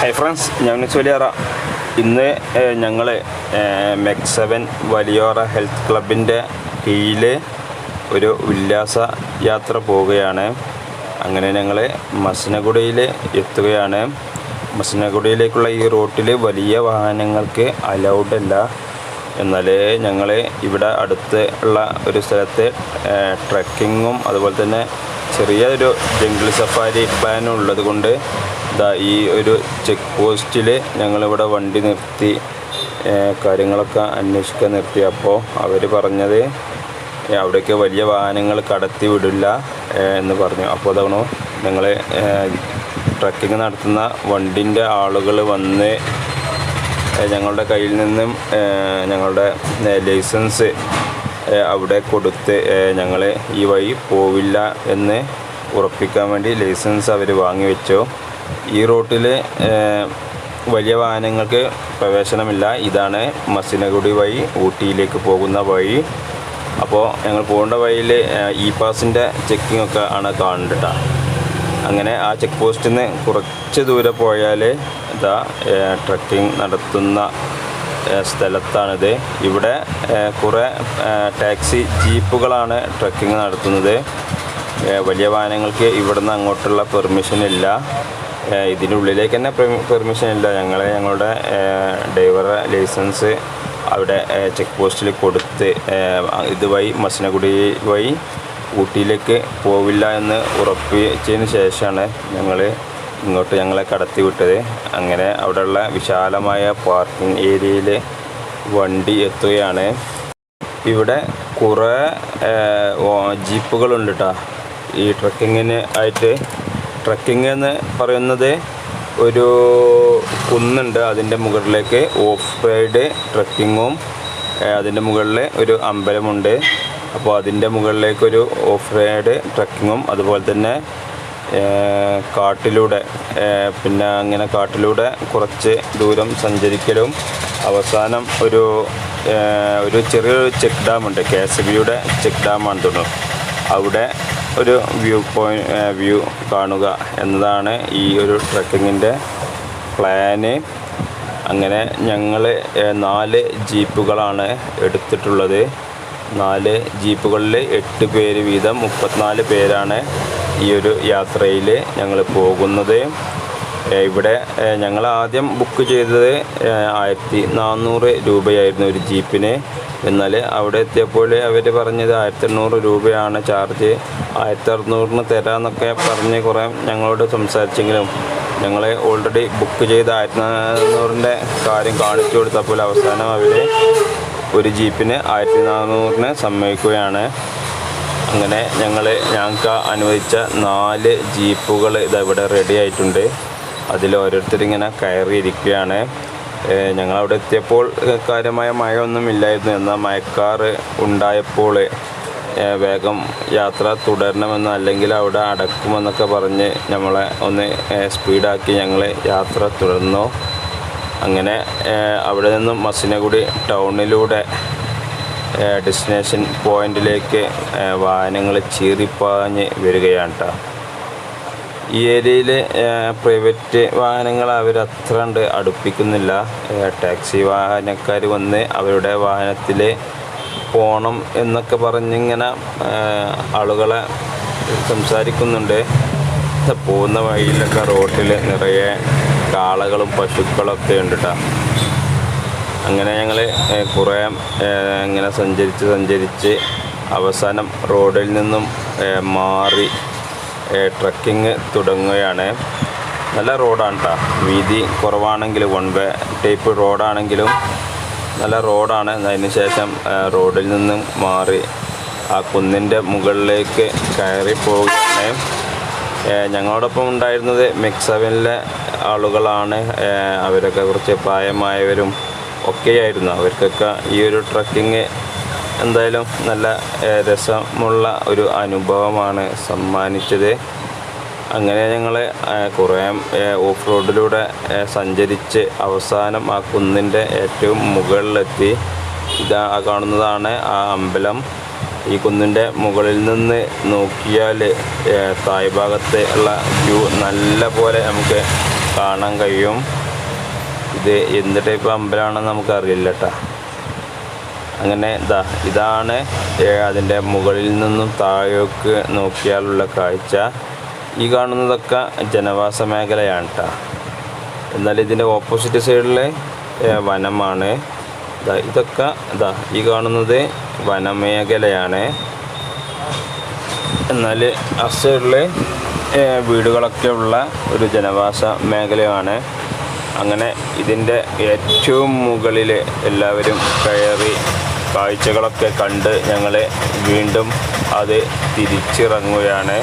Hi friends, ഞാൻ വലിയോറ. ഇന്ന് ഞങ്ങൾ MEC7 വലിയോറ ഹെൽത്ത് ക്ലബിൻ്റെ കീഴിൽ ഒരു ഉല്ലാസ യാത്ര പോവുകയാണ്. അങ്ങനെ ഞങ്ങൾ മസനഗുഡിയിൽ എത്തുകയാണ്. മസനഗുഡിയിലേക്കുള്ള ഈ റൂട്ടിൽ വലിയ വാഹനങ്ങൾക്ക് അലൗഡ് അല്ല. എന്നാൽ ഞങ്ങൾ ഇവിടെ അടുത്ത് ഉള്ള ഒരു സ്ഥലത്ത് ട്രക്കിങ്ങും അതുപോലെ തന്നെ ചെറിയൊരു ജംഗിൾ സഫാരി പ്ലാനും ഉള്ളത് കൊണ്ട് ഈ ഒരു ചെക്ക് പോസ്റ്റിൽ ഞങ്ങളിവിടെ വണ്ടി നിർത്തി കാര്യങ്ങളൊക്കെ അന്വേഷിക്കാൻ നിർത്തിയപ്പോൾ അവർ പറഞ്ഞത് അവിടേക്ക് വലിയ വാഹനങ്ങൾ കടത്തി വിടില്ല എന്ന് പറഞ്ഞു. അപ്പോൾ അതാണ് ഞങ്ങൾ ട്രക്കിങ് നടത്തുന്ന വണ്ടിൻ്റെ ആളുകൾ വന്ന് ഞങ്ങളുടെ കയ്യിൽ നിന്നും ഞങ്ങളുടെ ലൈസൻസ് അവിടെ കൊടുത്ത് ഞങ്ങൾ ഈ വഴി പോവില്ല എന്ന് ഉറപ്പിക്കാൻ വേണ്ടി ലൈസൻസ് അവർ വാങ്ങി വെച്ചു. ഈ റൂട്ടിൽ വലിയ വാഹനങ്ങൾക്ക് പ്രവേശനമില്ല. ഇതാണ് മസനഗുഡി വഴി ഊട്ടിയിലേക്ക് പോകുന്ന വഴി. അപ്പോൾ ഞങ്ങൾ പോകേണ്ട വഴിയിൽ പാസിൻ്റെ ചെക്കിംഗ് ഒക്കെ ആണ് കാണുന്നുണ്ട്. അങ്ങനെ ആ ചെക്ക് പോസ്റ്റിൽ നിന്ന് കുറച്ച് ദൂരെ പോയാൽ ട്രക്കിംഗ് നടത്തുന്ന സ്ഥലത്താണിത്. ഇവിടെ കുറേ ടാക്സി ജീപ്പുകളാണ് ട്രക്കിംഗ് നടത്തുന്നത്. വലിയ വാഹനങ്ങൾക്ക് ഇവിടുന്ന് അങ്ങോട്ടുള്ള പെർമിഷൻ ഇല്ല. ഇതിനുള്ളിലേക്ക് തന്നെ പെർമിഷൻ ഇല്ല. ഞങ്ങളുടെ ഡ്രൈവറുടെ ലൈസൻസ് അവിടെ ചെക്ക് പോസ്റ്റിൽ കൊടുത്ത് ഇതുവഴി മസനഗുഡി വഴി ഊട്ടിയിലേക്ക് പോവില്ല എന്ന് ഉറപ്പിച്ചതിന് ശേഷമാണ് ഇങ്ങോട്ട് ഞങ്ങളെ കടത്തി വിട്ടത്. അങ്ങനെ അവിടെയുള്ള വിശാലമായ പാർക്കിംഗ് ഏരിയയിൽ വണ്ടി എത്തുകയാണ്. ഇവിടെ കുറേ ജീപ്പുകളുണ്ട് കേട്ടോ. ഈ ട്രക്കിങ്ങിന് ആയിട്ട് ട്രക്കിംഗ് എന്ന് പറയുന്നത് ഒരു കുന്നുണ്ട്, അതിൻ്റെ മുകളിലേക്ക് ഓഫ് റൈഡ് ട്രക്കിങ്ങും, അതിൻ്റെ മുകളിൽ ഒരു അമ്പലമുണ്ട്. അപ്പോൾ അതിൻ്റെ മുകളിലേക്കൊരു ഓഫ് റൈഡ് ട്രക്കിങ്ങും അതുപോലെ തന്നെ കാട്ടിലൂടെ പിന്നെ അങ്ങനെ കാട്ടിലൂടെ കുറച്ച് ദൂരം സഞ്ചരിക്കലും അവസാനം ഒരു ചെറിയൊരു ചെക്ക് ഡാമുണ്ട്, KSBയുടെ ചെക്ക് ഡാമാണ് തോന്നുന്നു. അവിടെ ഒരു വ്യൂ കാണുക എന്നതാണ് ഈ ഒരു ട്രക്കിങ്ങിൻ്റെ പ്ലാന്. അങ്ങനെ ഞങ്ങൾ 4 ജീപ്പുകളാണ് എടുത്തിട്ടുള്ളത്. 4 ജീപ്പുകളിൽ 8 പേര് വീതം 34 പേരാണ് ഈ ഒരു യാത്രയിൽ ഞങ്ങൾ പോകുന്നത്. ഇവിടെ ഞങ്ങൾ ആദ്യം ബുക്ക് ചെയ്തത് 1400 രൂപയായിരുന്നു ഒരു ജീപ്പിന്. എന്നാൽ അവിടെ എത്തിയപ്പോൾ അവർ പറഞ്ഞത് 1800 രൂപയാണ് ചാർജ്, 1600 തരാമെന്നൊക്കെ പറഞ്ഞ് കുറേ ഞങ്ങളോട് സംസാരിച്ചെങ്കിലും ഞങ്ങൾ ഓൾറെഡി ബുക്ക് ചെയ്ത് 1400 കാര്യം കാണിച്ചു കൊടുത്തപ്പോൾ അവസാനം അവർ ഒരു ജീപ്പിന് 1400 സമ്മതിക്കുകയാണ്. അങ്ങനെ ഞങ്ങൾക്ക് അനുവദിച്ച 4 ജീപ്പുകൾ ഇവിടെ റെഡി ആയിട്ടുണ്ട്. അതിൽ ഓരോരുത്തരിങ്ങനെ കയറിയിരിക്കുകയാണ്. ഞങ്ങളവിടെ എത്തിയപ്പോൾ കാര്യമായ മഴയൊന്നും ഇല്ലായിരുന്നു. എന്നാൽ മഴക്കാറ് ഉണ്ടായപ്പോൾ വേഗം യാത്ര തുടരണമെന്ന്, അല്ലെങ്കിൽ അവിടെ അടക്കുമെന്നൊക്കെ പറഞ്ഞ് നമ്മളെ ഒന്ന് സ്പീഡാക്കി ഞങ്ങൾ യാത്ര തുടർന്നു. അങ്ങനെ അവിടെ നിന്നും മസനഗുഡി ടൗണിലൂടെ ഡെസ്റ്റിനേഷൻ പോയിന്റിലേക്ക് വാഹനങ്ങൾ ചീറിപ്പാഞ്ഞ് വരികയാണ് കേട്ടോ. ഈ ഏരിയയിൽ പ്രൈവറ്റ് വാഹനങ്ങൾ അവരത്ര കണ്ട് അടുപ്പിക്കുന്നില്ല. ടാക്സി വാഹനക്കാർ വന്ന് അവരുടെ വാഹനത്തിൽ പോകണം എന്നൊക്കെ പറഞ്ഞിങ്ങനെ ആളുകളെ സംസാരിക്കുന്നുണ്ട്. പോകുന്ന വഴിയിലൊക്കെ റോട്ടിൽ നിറയെ കാളകളും പശുക്കളൊക്കെ ഉണ്ട് കേട്ടോ. അങ്ങനെ ഞങ്ങൾ കുറേ ഇങ്ങനെ സഞ്ചരിച്ച് അവസാനം റോഡിൽ നിന്നും മാറി ട്രക്കിങ് തുടങ്ങുകയാണ്. നല്ല റോഡാണ് കേട്ടോ. വീതി കുറവാണെങ്കിലും 1 വേ ടൈപ്പ് റോഡാണെങ്കിലും നല്ല റോഡാണ്. അതിന് ശേഷം റോഡിൽ നിന്നും മാറി ആ കുന്നിൻ്റെ മുകളിലേക്ക് കയറി പോവുകയാണ്. ഞങ്ങളോടൊപ്പം ഉണ്ടായിരുന്നത് MEC7 ആളുകളാണ്. അവരൊക്കെ കുറച്ച് പ്രായമായവരും ഒക്കെയായിരുന്നു. അവർക്കൊക്കെ ഈ ഒരു ട്രക്കിങ് എന്തായാലും നല്ല രസമുള്ള ഒരു അനുഭവമാണ് സമ്മാനിച്ചത്. അങ്ങനെ ഞങ്ങൾ കുറേ ഓഫ് റോഡിലൂടെ സഞ്ചരിച്ച് അവസാനം ആ കുന്നിൻ്റെ ഏറ്റവും മുകളിലെത്തി. കാണുന്നതാണ് ആ അമ്പലം. ഈ കുന്നിൻ്റെ മുകളിൽ നിന്ന് നോക്കിയാൽ താഴ്ഭാഗത്തെ ഉള്ള വ്യൂ നല്ല പോലെ നമുക്ക് കാണാൻ കഴിയും. ഇത് എന്ത് ടൈപ്പ് അമ്പലമാണെന്ന് നമുക്കറിയില്ല കേട്ടോ. അങ്ങനെ ഇതാണ് അതിൻ്റെ മുകളിൽ നിന്നും താഴേക്ക് നോക്കിയാലുള്ള കാഴ്ച. ഈ കാണുന്നതൊക്കെ ജനവാസ മേഖലയാണ് കേട്ടോ. എന്നാൽ ഇതിൻ്റെ ഓപ്പോസിറ്റ് സൈഡിൽ വനമാണ്. ഇതൊക്കെ ഈ കാണുന്നത് വനമേഖലയാണ്. എന്നാൽ ആ സൈഡിൽ വീടുകളൊക്കെ ഉള്ള ഒരു ജനവാസ മേഖലയാണ്. അങ്ങനെ ഇതിൻ്റെ ഏറ്റവും മുകളിൽ എല്ലാവരും കയറി കാഴ്ചകളൊക്കെ കണ്ട് ഞങ്ങൾ വീണ്ടും അത് തിരിച്ചിറങ്ങുകയാണ്.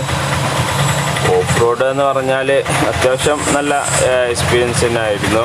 ഓഫ് റോഡ് എന്ന് പറഞ്ഞാൽ അത്യാവശ്യം നല്ല എക്സ്പീരിയൻസ് തന്നെയായിരുന്നു.